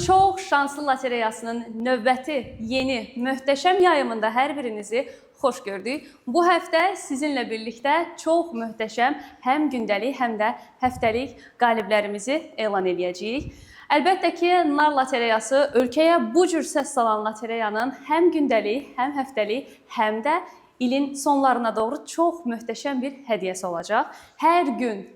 çox şanslı lotereyasının növbəti, yeni, möhtəşəm yayımında hər birinizi xoş gördük. Bu həftə sizinlə birlikdə çox möhtəşəm həm gündəlik, həm də həftəlik qaliblərimizi elan edəcəyik. Əlbəttə ki, Nar lotereyası ölkəyə bu cür səs salan lotereyanın həm gündəlik, həm həftəlik, həm də ilin sonlarına doğru çox möhtəşəm bir hədiyyəsi olacaq. Hər gün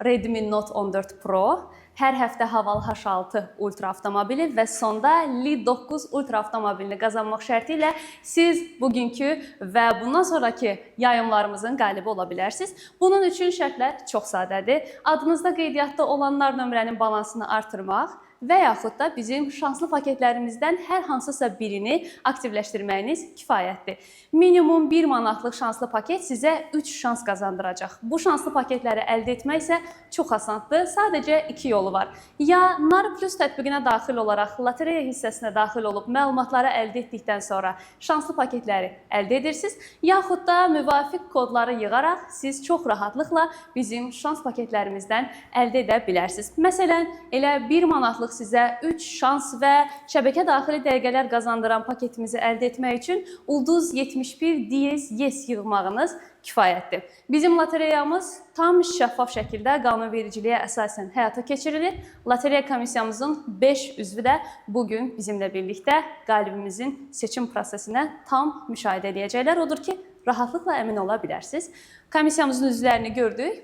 Redmi Note 14 Pro, hər həftə Haval H6 Ultra avtomobili və sonda Li 9 Ultra avtomobilini qazanmaq şərti ilə siz bugünkü və bundan sonraki yayımlarımızın qalibi ola bilərsiniz. Bunun üçün şərtlər çox sadədir. Adınızda qeydiyyatda olanlar nömrənin balansını artırmaq və yaxud da bizim şanslı paketlərimizdən hər hansısa birini aktivləşdirməyiniz kifayətdir. Minimum 1 manatlıq şanslı paket sizə 3 şans qazandıracaq. Bu şanslı paketləri əldə etmək isə çox asandır. Sadəcə 2 yolu var. Ya Nar Plus tətbiqinə daxil olaraq lotereya hissəsinə daxil olub məlumatları əldə etdikdən sonra şanslı paketləri əldə edirsiniz, yaxud da müvafiq kodları yığaraq siz çox rahatlıqla bizim şans paketlərimizdən əldə edə bilərsiniz. Məsələn, elə 1 manatlıq sizə 3 şans və şəbəkə daxili dəqiqələr qazandıran paketimizi əldə etmək üçün ulduz 71 diyez yes yığmağınız kifayətdir. Bizim lotereyamız tam şəffaf şəkildə qanunvericiliyə əsasən həyata keçirilir. Lotereya komissiyamızın 5 üzvü də bugün bizimlə birlikdə qalibimizin seçim prosesinə tam müşahidə edəcəklər. Odur ki, rahatlıqla əmin ola bilərsiniz. Komissiyamızın üzvlərini gördük.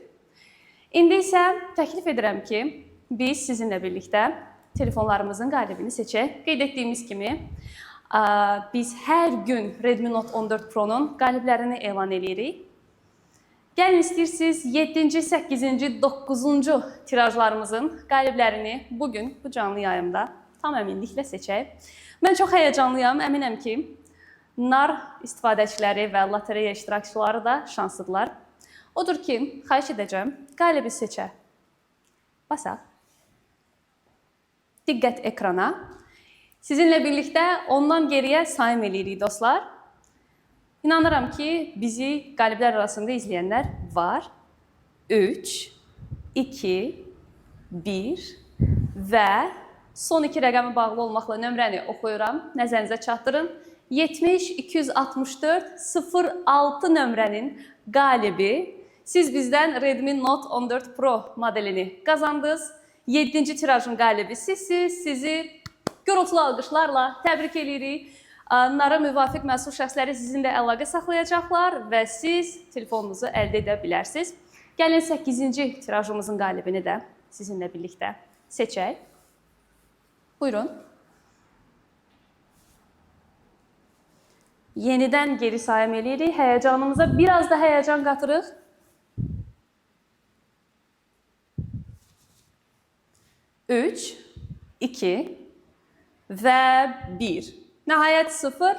İndi isə təklif edirəm ki, biz sizinlə birlikdə telefonlarımızın qalibini seçək. Qeyd etdiyimiz kimi, biz hər gün Redmi Note 14 Pro-nun qaliblərini elan edirik. Gəlin istəyirsiniz 7-ci, 8-ci, 9-cu tirajlarımızın qaliblərini bugün bu canlı yayımda tam əminliklə seçək. Mən çox həyəcanlıyam, əminəm ki, Nar istifadəçiləri və lotereya iştirakçıları da şanslıdırlar. Odur ki, xahiş edəcəm, qalibi seçək. Basaq. Diqqət ekrana. Sizinlə birlikdə ondan geriyə sayım eləyirik dostlar. İnanıram ki, bizi qaliblər arasında izləyənlər var. 3, 2, 1 və son 2 rəqəmi bağlı olmaqla nömrəni oxuyuram. Nəzərinizə çatdırın. 70-264-06 nömrənin qalibi. Siz bizdən Redmi Note 14 Pro modelini qazandınız. 7-ci tirajın qalibi sizsiniz. Sizi gürültülü alqışlarla təbrik edirik. Nara müvafiq məsul şəxsləri sizinlə əlaqə saxlayacaqlar və siz telefonunuzu əldə edə bilərsiniz. Gəlin 8-ci tirajımızın qalibini də sizinlə birlikdə seçək. Buyurun. Yenidən geri sayım eləyirik. Həyəcanımıza biraz da həyəcan qatırıq. 3, 2 və 1. Nəhayət 0.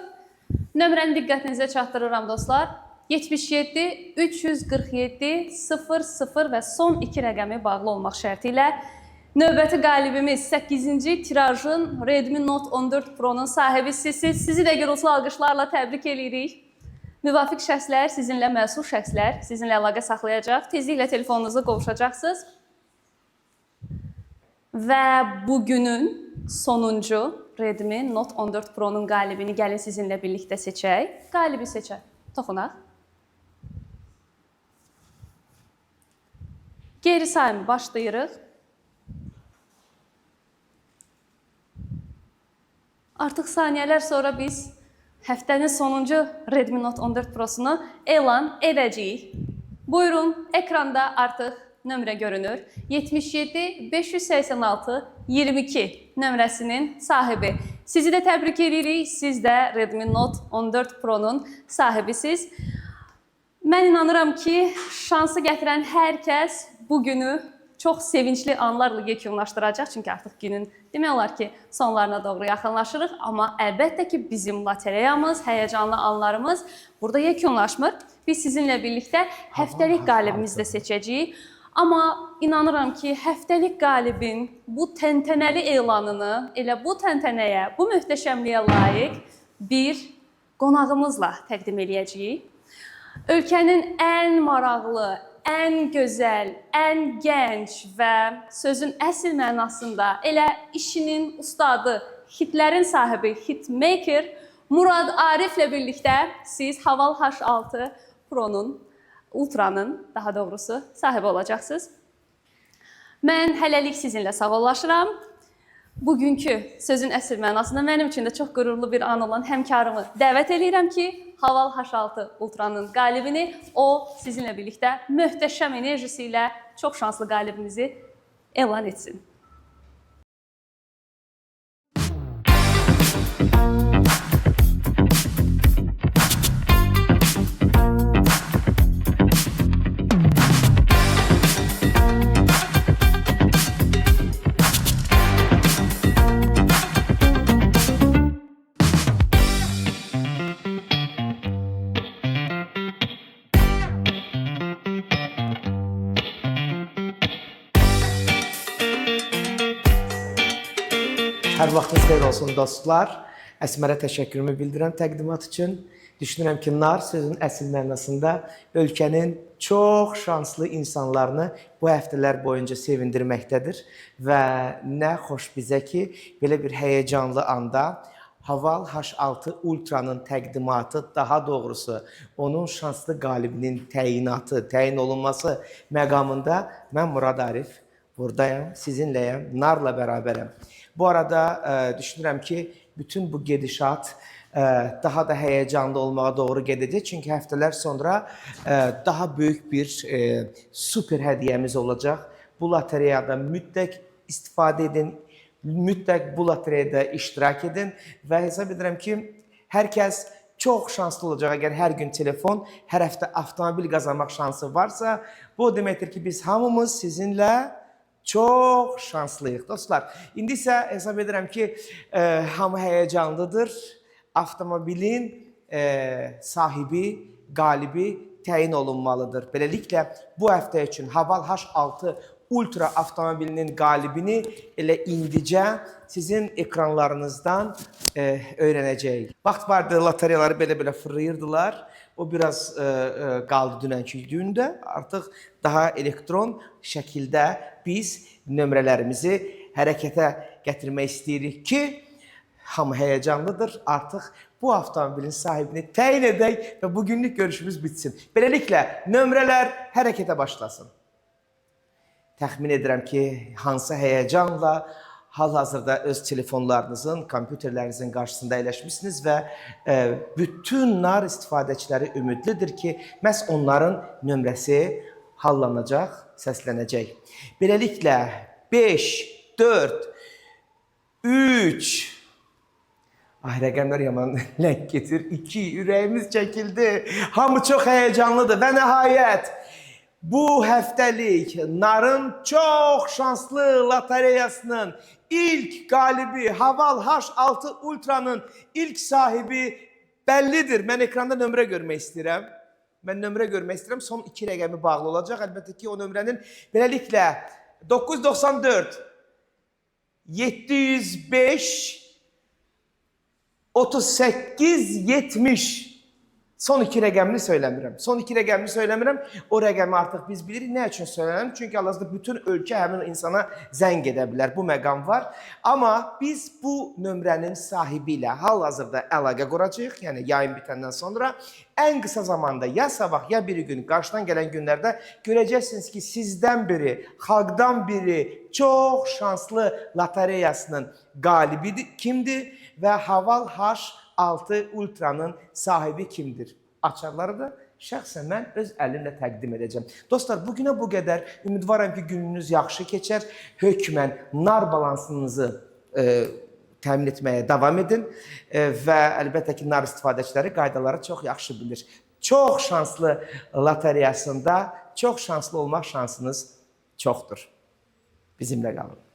Nömrəni diqqətinizə çatdırıram dostlar. 77, 347, 00 və son 2 rəqəmi bağlı olmaq şərti ilə növbəti qalibimiz 8-ci tirajın Redmi Note 14 Pro-nun sahibi sizsiniz. Sizi də gürültülü alqışlarla təbrik edirik. Müvafiq şəxslər, sizinlə məsul şəxslər sizinlə əlaqə saxlayacaq. Tezliklə telefonunuza qovuşacaqsınız. Və bugünün sonuncu Redmi Note 14 Pro-nun qalibini gəlin sizinlə birlikdə seçək. Qalibi seçək. Toxunaq. Geri sayımı başlayırıq. Artıq saniyələr sonra biz həftənin sonuncu Redmi Note 14 Pro-sunu elan edəcəyik. Buyurun, ekranda artıq nömrə görünür. 77 586 22 nömrəsinin sahibi. Sizi də təbrik edirik. Siz də Redmi Note 14 Pro-nun sahibisiz. Mən inanıram ki, şansı gətirən hər kəs bu günü çox sevincli anlarla yekunlaşdıracaq. Çünki artıq günün demək olar ki, sonlarına doğru yaxınlaşırıq. Amma əlbəttə ki, bizim lotereyamız, həyəcanlı anlarımız burada yekunlaşmır. Biz sizinlə birlikdə həftəlik qalibimizi də seçəcəyik. Amma inanıram ki, həftəlik qalibin bu təntənəli elanını elə bu təntənəyə, bu möhtəşəmliyə layiq bir qonağımızla təqdim edəcəyik. Ölkənin ən maraqlı, ən gözəl, ən gənc və sözün əsl mənasında elə işinin ustadı, hitlərin sahibi, hitmaker Murad Ariflə birlikdə siz Haval H6 Pro-nun, Ultra'nın daha doğrusu sahibi olacaqsınız. Mən hələlik sizinlə sağollaşıram. Bugünkü sözün əsl mənasında mənim üçün də çox qürurlu bir an olan həmkarımı dəvət edirəm ki, Haval H6 Ultra'nın qalibini o sizinlə birlikdə möhtəşəm enerjisi ilə çox şanslı qalibimizi elan etsin. Hər vaxtınız xeyir olsun dostlar. Əsmərə təşəkkürümü bildirirəm təqdimat üçün. Düşünürəm ki, nar sözün əsl mənasında ölkənin çox şanslı insanlarını bu həftələr boyunca sevindirməkdədir. Və nə xoş bizə ki, belə bir həyəcanlı anda Haval H6 Ultra'nın təqdimatı, daha doğrusu onun şanslı qalibinin təyinatı, təyin olunması məqamında mən Murad Arif buradayım, sizinləyəm, narla bərabərəm. Bu arada düşünürəm ki, bütün bu gedişat daha da həyəcanlı olmağa doğru gedəcək. Çünki həftələr sonra daha böyük bir super hədiyyəmiz olacaq. Bu lotereyada mütləq istifadə edin, mütləq bu lotereyada iştirak edin və hesab edirəm ki, hər kəs çox şanslı olacaq. Əgər hər gün telefon, hər həftə avtomobil qazanmaq şansı varsa, bu deməkdir ki, biz hamımız sizinlə çox şanslıyıq dostlar. İndi isə hesab edirəm ki, hamı həyəcanlıdır. Avtomobilin sahibi, qalibi təyin olunmalıdır. Beləliklə, bu həftə üçün Haval H6 Ultra avtomobilinin qalibini elə indicə sizin ekranlarınızdan öyrənəcəyik. Vaxt vardı, lotereyaları belə-belə fırlayırdılar. O biraz qaldı dünənki gündə. Artıq daha elektron şəkildə biz nömrələrimizi hərəkətə gətirmək istəyirik ki, hamı həyəcanlıdır. Artıq bu avtomobilin sahibini təyin edək və bugünlük görüşümüz bitsin. Beləliklə, nömrələr hərəkətə başlasın. Təxmin edirəm ki, hansı həyəcanla hal-hazırda öz telefonlarınızın, kompüterlərinizin qarşısında əyləşmişsiniz və bütün nar istifadəçiləri ümidlidir ki, məhz onların nömrəsi hallanacaq, səslənəcək. Beləliklə, 5, 4, 3, rəqəmlər yaman lənk getir, 2, ürəyimiz çəkildi, hamı çox həyəcanlıdır və nəhayət, bu həftəlik narın çox şanslı lotereyasının ilk qalibi Haval H6 Ultra'nın ilk sahibi bəllidir. Mən ekranda nömrə görmək istəyirəm. Mən nömrə görmək istəyirəm. Son 2 rəqəmi bağlı olacaq. Əlbəttə ki, o nömrənin beləliklə 994 705 38 70 son 2 rəqəmini söyləmirəm. Son 2 rəqəmini söyləmirəm. O rəqəmi artıq biz bilirik. Nə üçün söyləmirəm? Çünki hal-hazırda bütün ölkə həmin insana zəng edə bilər. Bu məqam var. Amma biz bu nömrənin sahibi ilə hal-hazırda əlaqə quracağıq. Yəni yayın bitəndən sonra ən qısa zamanda ya sabah, ya bir gün qarşıdan gələn günlərdə görəcəksiniz ki, sizdən biri, xalqdan biri çox şanslı lotereyasının qalibi kimdir və Haval H6 Ultra'nın sahibi kimdir? Açarları da şəxsən mən öz əlimlə təqdim edəcəm. Dostlar, bugünə bu qədər. Ümidvaram ki, gününüz yaxşı keçər. Hökmən nar balansınızı təmin etməyə davam edin və əlbəttə ki, nar istifadəçiləri qaydaları çox yaxşı bilir. Çox şanslı lotereyasında çox şanslı olmaq şansınız çoxdur. Bizimlə qalın.